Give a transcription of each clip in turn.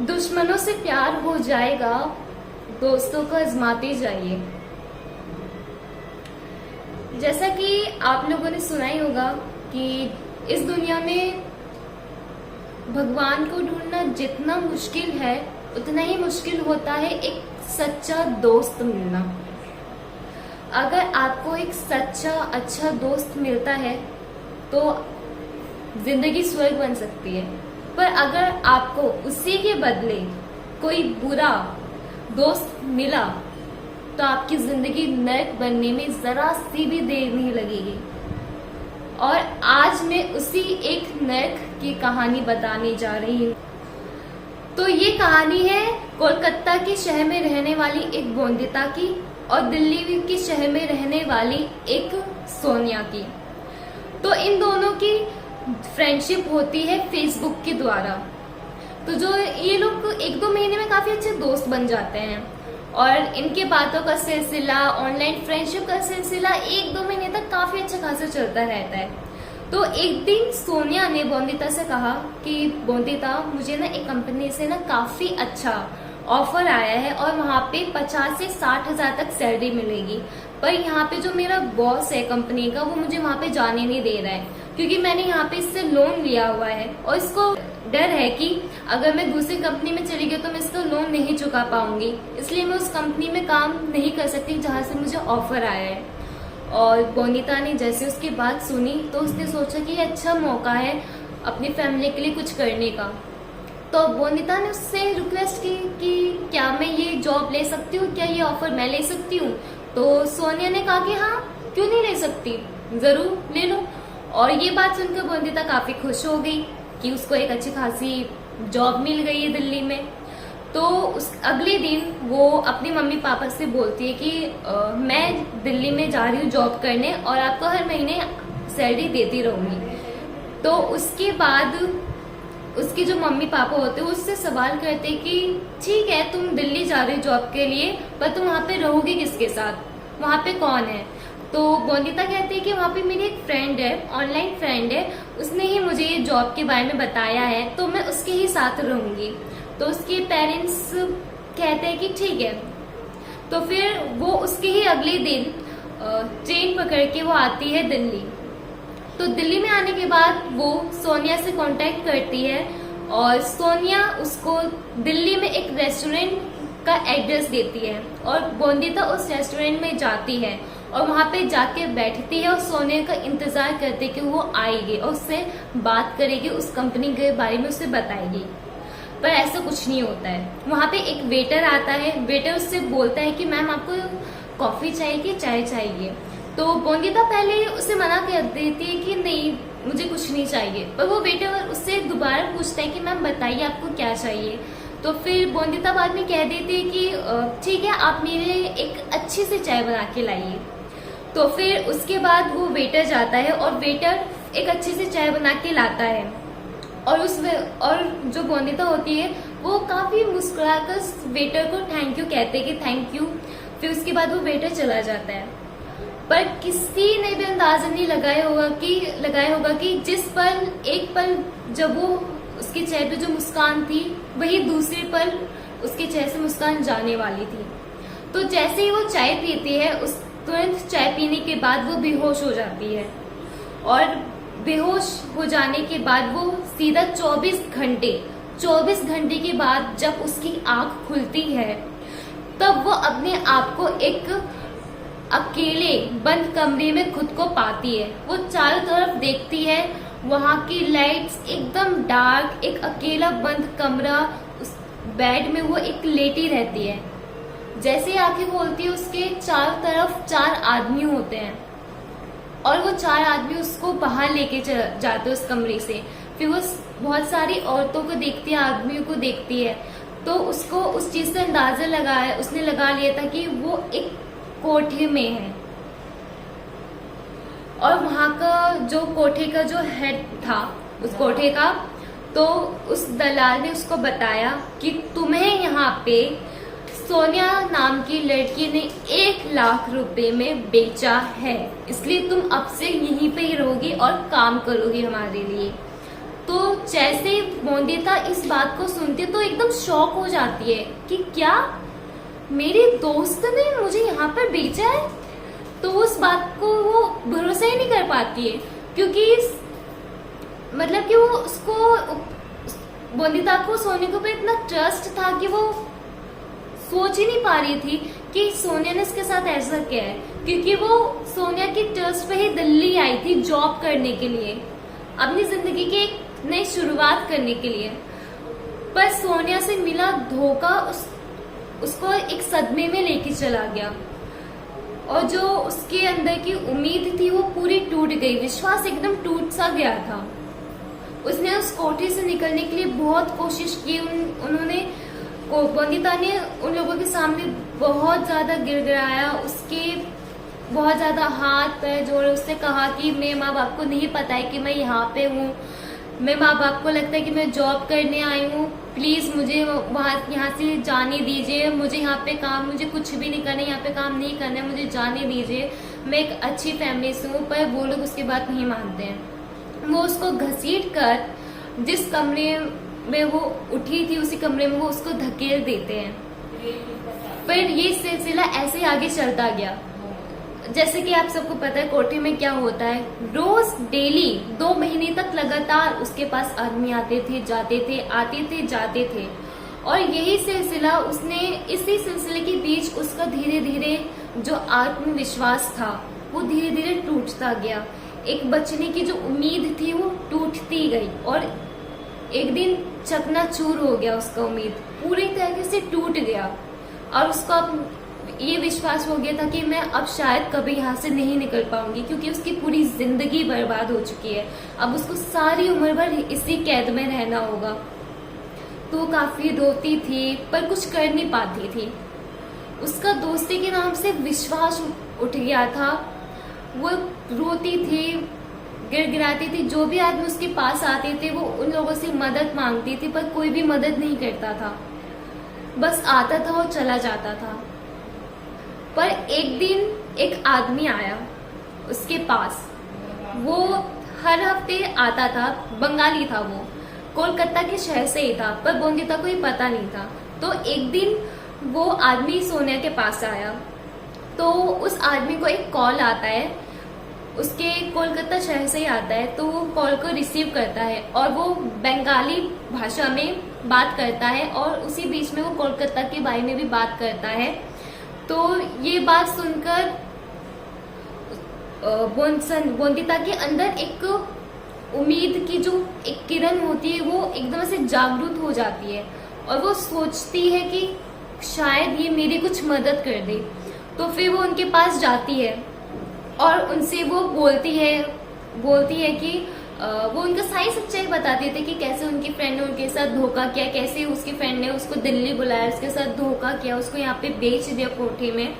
दुश्मनों से प्यार हो जाएगा, दोस्तों को आजमाते जाइए। जैसा कि आप लोगों ने सुना ही होगा कि इस दुनिया में भगवान को ढूंढना जितना मुश्किल है उतना ही मुश्किल होता है एक सच्चा दोस्त मिलना। अगर आपको एक सच्चा अच्छा दोस्त मिलता है तो जिंदगी स्वर्ग बन सकती है, पर अगर आपको उसी के बदले कोई बुरा दोस्त मिला तो आपकी जिंदगी नरक बनने में जरा सी भी देर नहीं लगेगी। और आज मैं उसी एक नरक की कहानी बताने जा रही हूँ। तो ये कहानी है कोलकाता के शहर में रहने वाली एक बोंदिता की और दिल्ली के शहर में रहने वाली एक सोनिया की। तो इन दोनों की फ्रेंडशिप होती है फेसबुक के द्वारा। तो जो ये लोग 1-2 महीने में काफी अच्छे दोस्त बन जाते हैं और इनके बातों का सिलसिला, ऑनलाइन फ्रेंडशिप का सिलसिला 1-2 महीने तक काफी अच्छा खासा चलता रहता है। तो एक दिन सोनिया ने बोंदिता से कहा कि बोंदिता, मुझे ना एक कंपनी से ना काफी अच्छा ऑफर आया है और वहाँ पे 50 से 60 हजार तक सैलरी मिलेगी, पर यहाँ पे जो मेरा बॉस है कंपनी का वो मुझे वहाँ पे जाने नहीं दे रहा है क्योंकि मैंने यहाँ पे इससे लोन लिया हुआ है और इसको डर है कि अगर मैं दूसरी कंपनी में चली गई तो मैं इसका लोन नहीं चुका पाऊंगी, इसलिए मैं उस कंपनी में काम नहीं कर सकती जहाँ से मुझे ऑफर आया है। और बोंदिता ने जैसे उसकी बात सुनी तो उसने सोचा कि ये अच्छा मौका है अपनी फैमिली के लिए कुछ करने का। तो बोंदिता ने उससे रिक्वेस्ट की कि क्या मैं ये जॉब ले सकती हूँ, क्या ये ऑफर मैं ले सकती हूँ। तो सोनिया ने कहा कि हाँ, क्यों नहीं ले सकती, जरूर ले लो। और ये बात सुनकर बोंदिता काफी खुश हो गई कि उसको एक अच्छी खासी जॉब मिल गई है दिल्ली में। तो उस अगले दिन वो अपनी मम्मी पापा से बोलती है कि मैं दिल्ली में जा रही हूँ जॉब करने और आपको हर महीने सैलरी देती रहूंगी। तो उसके बाद उसके जो मम्मी पापा होते हैं उससे सवाल करते कि ठीक है, तुम दिल्ली जा रही हो जॉब के लिए, पर तुम वहाँ पे रहोगी किसके साथ, वहाँ पे कौन है। तो बोंदिता कहती है कि वहाँ पे मेरी एक फ्रेंड है, ऑनलाइन फ्रेंड है, उसने ही मुझे ये जॉब के बारे में बताया है, तो मैं उसके ही साथ रहूंगी। तो उसके पेरेंट्स कहते हैं कि ठीक है। तो फिर वो उसके ही अगले दिन ट्रेन पकड़ के वो आती है दिल्ली। तो दिल्ली में आने के बाद वो सोनिया से कांटेक्ट करती है और सोनिया उसको दिल्ली में एक रेस्टोरेंट का एड्रेस देती है और बोंदिता उस रेस्टोरेंट में जाती है और वहां पे जाके बैठती है और सोनिया का इंतजार करती है कि वो आएगी और उससे बात करेगी, उस कंपनी के बारे में उसे बताएगी। पर ऐसा कुछ नहीं होता है। वहां पे एक वेटर आता है, वेटर उससे बोलता है कि मैम आपको कॉफी चाहिए कि चाय चाहिए। तो बोंदिता पहले उसे मना कर देती है कि नहीं, मुझे कुछ नहीं चाहिए, पर वो वेटर उससे दोबारा पूछता है कि मैम बताइए आपको क्या चाहिए। तो फिर बोंदिता बाद में कह देती है कि ठीक है, आप मेरे एक अच्छी सी चाय बना के लाइए। तो फिर उसके बाद वो वेटर जाता है और वेटर एक अच्छी सी चाय बना के लाता है और जो बोंदिता होती है वो काफी मुस्कुराकर वेटर को थैंक यू कहते हैं कि थैंक यू। फिर उसके बाद वो वेटर चला जाता है। पर किसी ने भी अंदाजा नहीं लगाया होगा कि जिस पल एक पल जब वो उसके चेहरे पे जो मुस्कान थी वही दूसरे पल उसके चेहरे से मुस्कान जाने वाली थी। तो जैसे ही वो चाय पीती है उस तुरंत चाय पीने के बाद वो बेहोश हो जाती है और बेहोश हो जाने के बाद वो सीधा 24 घंटे के बाद जब उसकी आंख खुलती है तब वो अपने आप को एक अकेले बंद कमरे में खुद को पाती है। वो चारों तरफ देखती है, वहां की लाइट्स एकदम डार्क, एक अकेला बंद कमरा, उस बेड में वो एक लेटी रहती है। जैसे आंखें खोलती है उसके चारों तरफ 4 आदमी होते हैं और वो 4 आदमी उसको बाहर लेके जाते उस कमरे से। फिर वो बहुत सारी औरतों को देखती है, आदमियों को देखती है। तो उसको उस चीज से अंदाजा उसने लगा लिया था कि वो एक कोठे में है और वहां का जो कोठे का जो हेड था उस कोठे का, तो उस दलाल ने उसको बताया कि तुम्हें यहाँ पे सोनिया नाम की लड़की ने 1 लाख रुपए में बेचा है, इसलिए तुम अब से यहीं पे ही रहोगी और काम करोगी हमारे लिए। तो जैसे मोंदिता इस बात को सुनती है तो एकदम शॉक हो जाती है कि क्या मेरे दोस्त ने मुझे यहाँ पर भेजा है। तो उस बात को वो भरोसा ही नहीं कर पाती है, क्योंकि मतलब कि वो उसको मोंदिता को सोनिया के ऊपर इतना ट्रस्ट था कि वो सोच ही नहीं पा रही थी कि सोनिया ने इसके साथ ऐसा किया है, क्योंकि वो सोनिया की ट्रस्ट पे ही दिल्ली आई थी जॉब करने के लिए, अपनी जिंदगी की एक नई शुरुआत करने के लिए। पर सोनिया से मिला धोखा उसको एक सदमे में लेके चला गया, और जो उसके अंदर की उम्मीद थी वो पूरी टूट गई, विश्वास एकदम टूट सा गया था। उसने उस कोठरी से निकलने के लिए बहुत कोशिश की। उन्होंने मोंदिता ने उन लोगों के सामने बहुत ज्यादा गिड़गिड़ाया, उसके बहुत ज्यादा हाथ पैर जोड़े, उसने कहा कि मेरे माँ बाप को नहीं पता है कि मैं यहाँ पे हूँ, मेरे माँ बाप को लगता है कि मैं जॉब करने आई हूँ, प्लीज मुझे यहाँ से जाने दीजिए, मुझे यहाँ पे काम, मुझे कुछ भी नहीं करना, यहाँ पे काम नहीं करना, मुझे जाने दीजिए, मैं एक अच्छी फैमिली से हूँ। पर वो लोग उसकी बात नहीं मानते हैं। वो उसको घसीट कर जिस कमरे में वो उठी थी उसी कमरे में वो उसको धकेल देते हैं। फिर ये सिलसिला ऐसे आगे चलता गया। जैसे कि आप सबको पता है कोठरी में क्या होता है, रोज डेली 2 महीने तक लगातार उसके पास आदमी आते थे जाते थे, आते थे जाते थे, और यही सिलसिला उसने इसी सिलसिले के बीच उसका धीरे धीरे जो आत्मविश्वास था वो धीरे धीरे टूटता गया। एक बचने की जो उम्मीद थी वो टूटती गई, और एक दिन चकनाचूर हो गया उसका उम्मीद, पूरी तरीके से टूट गया। और उसको अब ये विश्वास हो गया था कि मैं अब शायद कभी यहाँ से नहीं निकल पाऊंगी, क्योंकि उसकी पूरी जिंदगी बर्बाद हो चुकी है, अब उसको सारी उम्र भर इसी कैद में रहना होगा। तो वो काफी रोती थी पर कुछ कर नहीं पाती थी। उसका दोस्ती के नाम से विश्वास उठ गया था, वो रोती थी, गिड़गिड़ाती थी, जो भी आदमी उसके पास आते थे वो उन लोगों से मदद मांगती थी, पर कोई भी मदद नहीं करता था, बस आता था और चला जाता था। पर एक दिन एक आदमी आया उसके पास, वो हर हफ्ते आता था, बंगाली था, वो कोलकाता के शहर से ही था, पर मोंदिता को ही पता नहीं था। तो एक दिन वो आदमी सोनिया के पास आया, तो उस आदमी को एक कॉल आता है, उसके कोलकाता शहर से ही आता है, तो वो कॉल को रिसीव करता है और वो बंगाली भाषा में बात करता है, और उसी बीच में वो कोलकाता के बारे में भी बात करता है। तो ये बात सुनकर मोंदिता के अंदर एक उम्मीद की जो एक किरण होती है वो एकदम से जागरूक हो जाती है, और वो सोचती है कि शायद ये मेरी कुछ मदद कर दे। तो फिर वो उनके पास जाती है और उनसे वो बोलती है कि वो उनका सारी सच्चाई बताते थे कि कैसे उनकी फ्रेंड ने उनके साथ धोखा किया, कैसे उसकी फ्रेंड ने उसको दिल्ली बुलाया, उसके साथ धोखा किया, उसको यहाँ पे बेच दिया कोठरी में।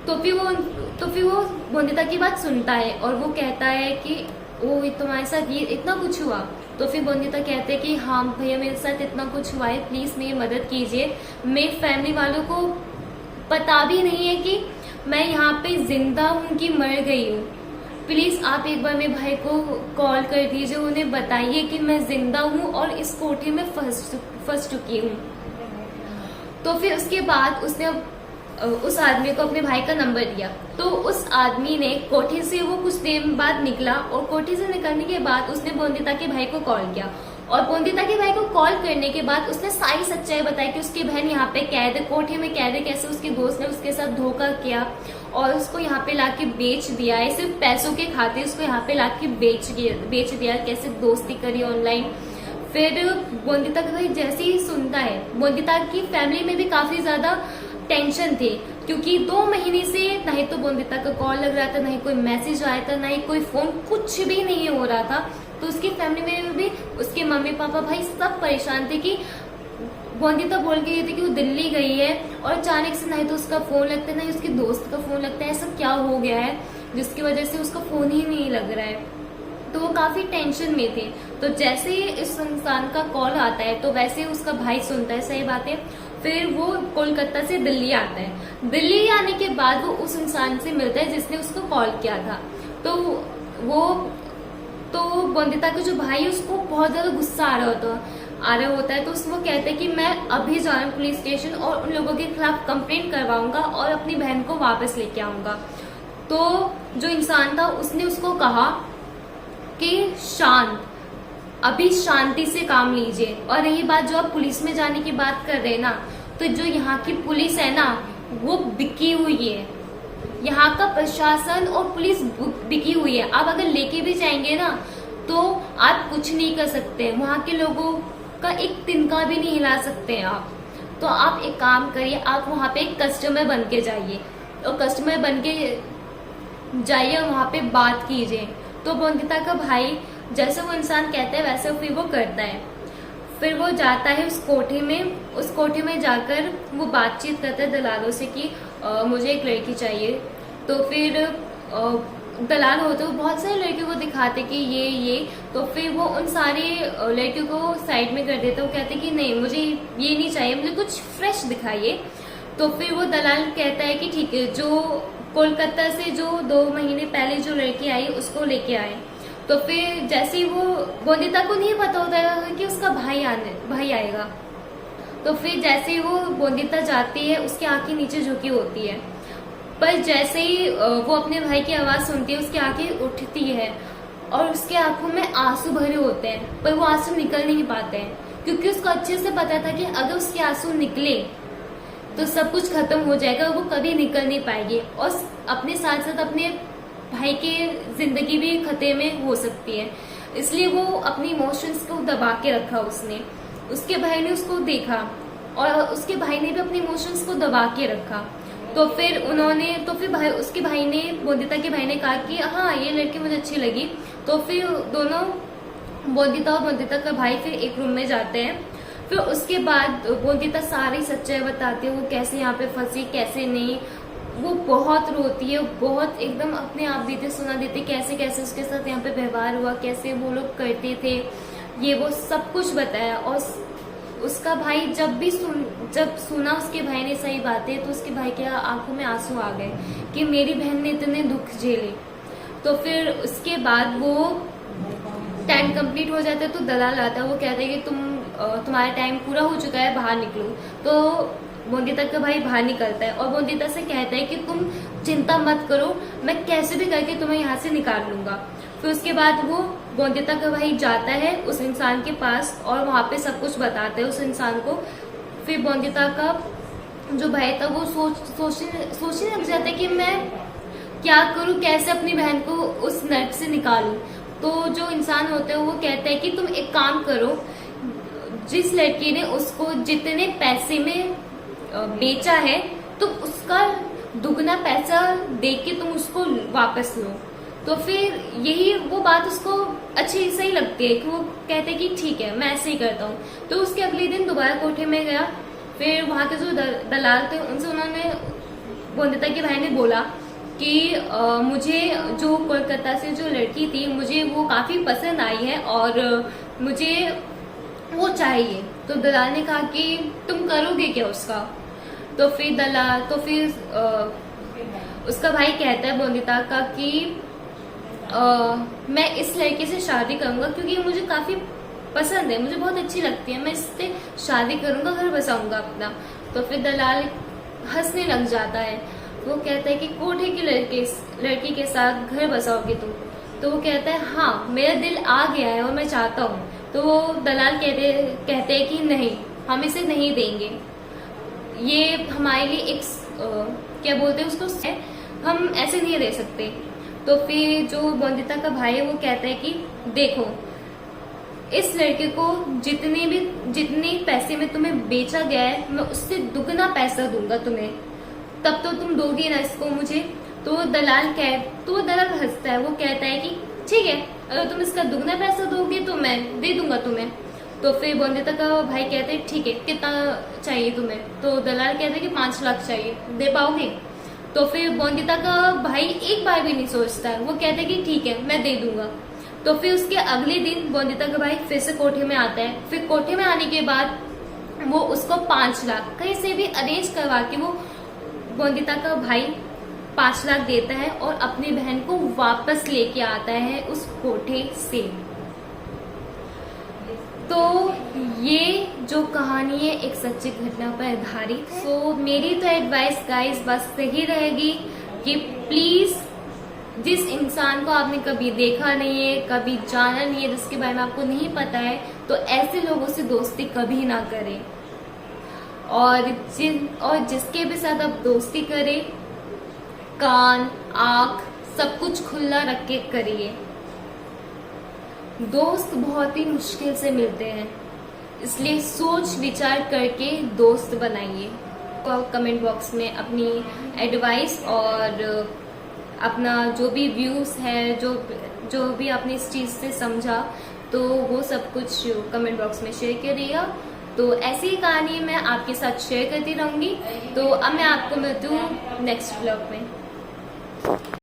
तो फिर वो मोंदिता की बात सुनता है और वो कहता है कि ओ तुम्हारे साथ ये इतना कुछ हुआ। तो फिर मोंदिता कहते हैं कि हाँ भैया मेरे साथ इतना कुछ हुआ है, प्लीज मेरी मदद कीजिए, मेरे फैमिली वालों को पता भी नहीं है कि मैं यहाँ पे जिंदा हूँ कि मर गई हूँ, प्लीज आप एक बार मेरे भाई को कॉल कर दीजिए, उन्हें बताइए कि मैं जिंदा हूँ और इस कोठरी में फंस चुकी हूँ। तो फिर उसके बाद उसने उस आदमी को अपने भाई का नंबर दिया। तो उस आदमी ने कोठरी से वो कुछ देर बाद निकला, और कोठरी से निकलने के बाद उसने मोंदिता के भाई को कॉल किया, और मोंदिता के भाई को कॉल करने के बाद उसने सारी सच्चाई बताई कि उसकी बहन यहाँ पे कैद है, कोठरी में कैद है, कैसे उसके दोस्त ने उसके साथ धोखा किया और उसको यहाँ पे लाके बेच दिया है, सिर्फ पैसों के खातिर उसको यहाँ पे लाके बेच दिया, कैसे दोस्ती करी ऑनलाइन। फिर मोंदिता का भाई जैसे ही सुनता है, मोंदिता की फैमिली में भी काफी ज्यादा टेंशन थी, क्योंकि 2 महीने से ना ही तो मोंदिता का कॉल लग रहा था, ना ही कोई मैसेज आया था, ना ही कोई फोन, कुछ भी नहीं हो रहा था। तो उसकी फैमिली में भी उसके मम्मी पापा भाई सब परेशान थे कि मोंदिता बोल के ये थी कि वो दिल्ली गई है, और अचानक से ना ही तो उसका फोन लगता है, ना ही उसके दोस्त का फोन लगता है, ऐसा क्या हो गया है जिसकी वजह से उसका फोन ही नहीं लग रहा है। तो वो काफी टेंशन में थे। तो जैसे ही इस इंसान का कॉल आता है तो वैसे ही उसका भाई सुनता है, सही बात है। फिर वो कोलकाता से दिल्ली आता है। दिल्ली आने के बाद वो उस इंसान से मिलता है जिसने उसको कॉल किया था। तो वो तो बोंदिता का जो भाई है उसको बहुत ज्यादा गुस्सा आ रहा होता है। तो वो कहते हैं कि मैं अभी जा रहा हूँ पुलिस स्टेशन और उन लोगों के खिलाफ कंप्लेंट करवाऊंगा और अपनी बहन को वापस लेके आऊंगा। तो जो इंसान था उसने उसको कहा कि शांत, अभी शांति से काम लीजिए। और रही बात जो आप पुलिस में जाने की बात कर रहे हैं ना, तो जो यहाँ की पुलिस है ना वो बिकी हुई है, यहाँ का प्रशासन और पुलिस बिकी हुई है। आप अगर लेके भी जाएंगे ना तो आप कुछ नहीं कर सकते, वहाँ के लोगों का एक तिनका भी नहीं हिला सकते हैं आप। तो आप एक काम करिए, आप वहाँ पे एक कस्टमर बन के जाइए और कस्टमर बन के जाइए और वहाँ पे बात कीजिए। तो बोंदिता का भाई जैसे वो इंसान कहता है वैसे फिर वो करता है। फिर वो जाता है उस कोठे में जाकर वो बातचीत करता है दलालों से कि मुझे एक लड़की चाहिए। तो फिर दलाल होते वो बहुत सारे लड़कियों को दिखाते कि ये तो फिर वो उन सारे लड़कियों को साइड में कर देते। वो कहते कि नहीं मुझे ये नहीं चाहिए, मुझे कुछ फ्रेश दिखाइए। तो फिर वो दलाल कहता है कि ठीक है, जो कोलकाता से जो 2 महीने पहले जो लड़की आई उसको लेके आए। तो फिर जैसे ही वो बोंदिता को नहीं पता होता है कि उसका भाई आएगा। तो फिर जैसे ही वो बोंदिता जाती है उसकी आंखें नीचे झुकी होती है, पर जैसे ही वो अपने भाई की आवाज सुनती है उसकी आंखें उठती है और उसके आंखों में आंसू भरे होते हैं, पर वो आंसू निकल नहीं पाते हैं क्योंकि उसको अच्छे से पता था कि अगर उसके आंसू निकले तो सब कुछ खत्म हो जाएगा, वो कभी निकल नहीं पाएगी और अपने साथ साथ अपने भाई की जिंदगी भी खतरे में हो सकती है। इसलिए वो अपनी इमोशंस को दबा के रखा उसने। उसके भाई ने उसको देखा और उसके भाई ने भी अपने इमोशंस को दबा के रखा। तो फिर उसके भाई ने, बोंदिता के भाई ने कहा कि हाँ ये लड़की मुझे अच्छी लगी। तो फिर दोनों बोंदिता और बोंदिता का भाई फिर एक रूम में जाते हैं। फिर उसके बाद बोंदिता सारी सच्चाई बताती है, वो कैसे यहाँ पे फंसी कैसे नहीं। वो बहुत रोती है, बहुत एकदम अपने आप बीते सुना देती कैसे कैसे उसके साथ यहाँ पे व्यवहार हुआ, कैसे वो लोग करते थे, ये वो सब कुछ बताया। और उसका भाई जब सुना उसके भाई ने सही बातें, तो उसके भाई के आंखों में आंसू आ गए कि मेरी बहन ने इतने दुख झेले। तो फिर उसके बाद वो टाइम कंप्लीट हो जाता है तो दलाल आता है, वो कहता है कि तुम्हारा टाइम पूरा हो चुका है, बाहर निकलो। तो बोंदिता का भाई बाहर निकलता है और बोंदिता से कहता है कि तुम चिंता मत करो, मैं कैसे भी करके तुम्हें यहाँ से निकाल लूंगा। फिर उसके बाद वो बोंदिता का भाई जाता है उस इंसान के पास और वहां पे सब कुछ बताता है उस इंसान को। फिर बोंदिता का जो भाई था वो सोचने लग जाता है कि मैं क्या करूं, कैसे अपनी बहन को उस नर्क से निकालूं। तो जो इंसान होता है वो कहता है कि तुम एक काम करो, जिस लड़की ने उसको जितने पैसे में बेचा है तो उसका दुगना पैसा दे के तुम उसको वापस लो। तो फिर यही वो बात उसको अच्छी सही लगती है कि वो कहते हैं कि ठीक है मैं ऐसे ही करता हूँ। तो उसके अगले दिन दोबारा कोठे में गया। फिर वहां के जो दलाल थे उन्होंने बोंदिता के भाई ने बोला कि मुझे जो कोलकाता से जो लड़की थी मुझे वो काफी पसंद आई है और मुझे वो चाहिए। तो दलाल ने कहा कि तुम करोगे क्या उसका। तो फिर उसका भाई कहता है बोंदिता का कि मैं इस लड़के से शादी करूंगा क्योंकि मुझे काफी पसंद है, मुझे बहुत अच्छी लगती है, मैं इससे शादी करूंगा, घर बसाऊंगा अपना। तो फिर दलाल हंसने लग जाता है। वो कहता है कि कोठे की लड़की के साथ घर बसाओगे तुम। तो वो कहता है हाँ मेरा दिल आ गया है और मैं चाहता हूँ। तो वो दलाल कहते हैं कि नहीं, हम इसे नहीं देंगे, ये हमारे लिए एक क्या बोलते हैं उसको, हम ऐसे नहीं दे सकते। तो फिर जो बोंदिता का भाई है वो कहता है कि देखो इस लड़के को जितने पैसे में तुम्हें बेचा गया है मैं उससे दुगना पैसा दूंगा तुम्हें, तब तो तुम दोगे ना इसको मुझे। तो दलाल हंसता है, वो कहता है कि ठीक है अगर तुम इसका दुगना पैसा दोगे तो मैं दे दूंगा तुम्हें। तो फिर बोंदिता का भाई कहते हैं ठीक है कितना चाहिए तुम्हें। तो दलाल कहते हैं कि 5 लाख चाहिए, दे पाओगे। तो फिर बोंदिता का भाई एक बार भी नहीं सोचता है, वो कहता है कि ठीक है मैं दे दूंगा। तो फिर उसके अगले दिन बोंदिता का भाई फिर से कोठे में आता है। फिर कोठे में आने के बाद वो उसको 5 लाख कहीं से भी अरेंज करवा के वो बोंदिता का भाई 5 लाख देता है और अपनी बहन को वापस लेके आता है उस कोठे से। तो ये जो कहानी है एक सच्ची घटना पर आधारित। सो मेरी तो एडवाइस गाइस बस सही रहेगी कि प्लीज जिस इंसान को आपने कभी देखा नहीं है, कभी जाना नहीं है, जिसके बारे में आपको नहीं पता है, तो ऐसे लोगों से दोस्ती कभी ना करें। और जिसके भी साथ आप दोस्ती करें, कान आँख सब कुछ खुला रख के करिए। दोस्त बहुत ही मुश्किल से मिलते हैं, इसलिए सोच विचार करके दोस्त बनाइए। कमेंट बॉक्स में अपनी एडवाइस और अपना जो भी व्यूज है, जो भी आपने इस चीज से समझा, तो वो सब कुछ कमेंट बॉक्स में शेयर करिएगा। तो ऐसी ही कहानी मैं आपके साथ शेयर करती रहूंगी। तो अब मैं आपको मिलती हूँ नेक्स्ट व्लॉग में।